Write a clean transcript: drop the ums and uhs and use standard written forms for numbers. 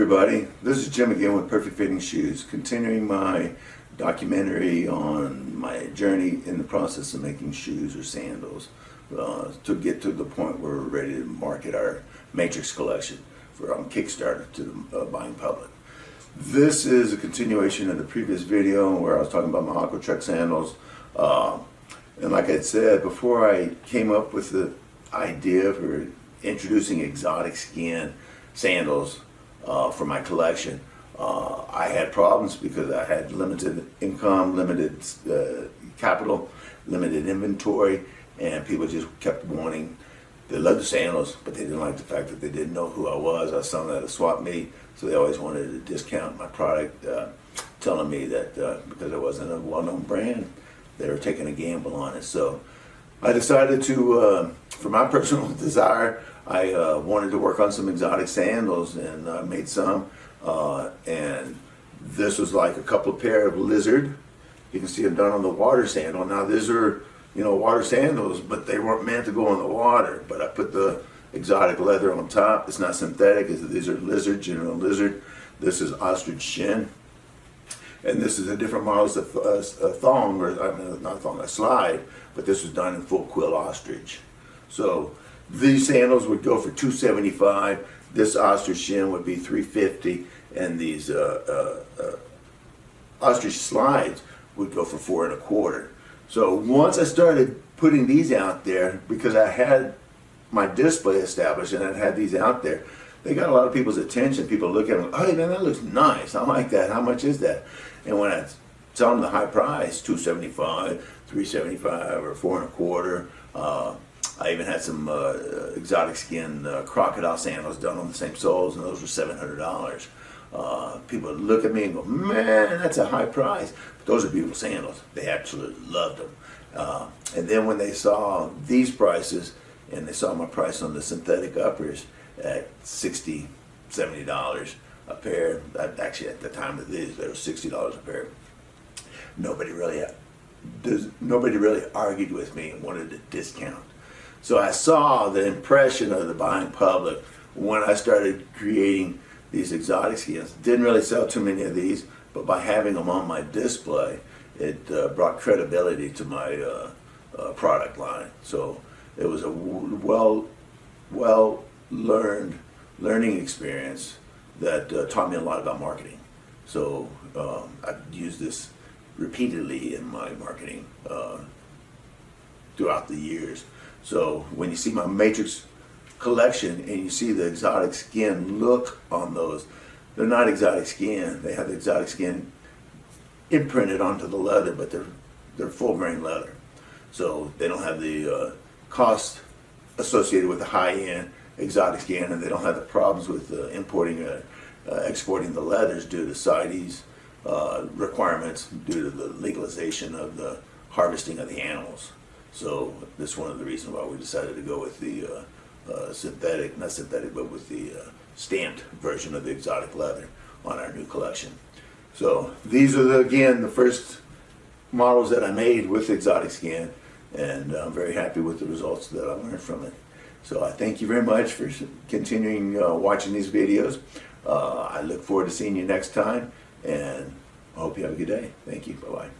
everybody, this is Jim again with Perfect Fitting Shoes, continuing my documentary on my journey in the process of making shoes or sandals to get to the point where we're ready to market our Matrix collection on Kickstarter to the buying public. This is a continuation of the previous video where I was talking about my AquaTrek sandals, and like I said before, I came up with the idea for introducing exotic skin sandals for my collection. I had problems because I had limited income, limited capital, limited inventory, and people just kept wanting. They loved the sandals, but they didn't like the fact that they didn't know who I was. I was selling at a swap meet, so they always wanted to discount my product, telling me that because it wasn't a well-known brand, they were taking a gamble on it. So I decided to, for my personal desire, I wanted to work on some exotic sandals, and I made some. And this was like a couple of pair of lizard. You can see them done on the water sandal. Now these are, water sandals, but they weren't meant to go in the water. But I put the exotic leather on top. It's not synthetic. These are lizard, general lizard. This is ostrich shin. And this is a different model. It's a thong, or I mean, not a thong, a slide. But this was done in full quill ostrich. So these sandals would go for $275. This ostrich shin would be $350, and these ostrich slides would go for $425. So once I started putting these out there, because I had my display established and I had these out there, they got a lot of people's attention. People look at them, oh, hey man, that looks nice. I like that. How much is that? And when I tell them the high price, $275, $375, or $425. I even had some exotic skin crocodile sandals done on the same soles, and those were $700. People would look at me and go, man, that's a high price. But those are beautiful sandals. They absolutely loved them. And then when they saw these prices, and they saw my price on the synthetic uppers at $60, $70 a pair, actually at the time of these, they were $60 a pair. Nobody really argued with me and wanted a discount. So I saw the impression of the buying public when I started creating these exotic skins. Didn't really sell too many of these, but by having them on my display, it brought credibility to my product line. So it was a well learning experience that taught me a lot about marketing. So I've used this repeatedly in my marketing throughout the years. So when you see my Matrix collection and you see the exotic skin look on those, they're not exotic skin. They have the exotic skin imprinted onto the leather, but they're full grain leather. So they don't have the cost associated with the high-end exotic skin, and they don't have the problems with importing exporting the leathers due to CITES requirements, due to the legalization of the harvesting of the animals. So that's one of the reasons why we decided to go with the synthetic, not synthetic, but with the stamped version of the exotic leather on our new collection. So these are, again, the first models that I made with exotic skin, and I'm very happy with the results that I learned from it. So I thank you very much for continuing watching these videos. I look forward to seeing you next time, and I hope you have a good day. Thank you. Bye-bye.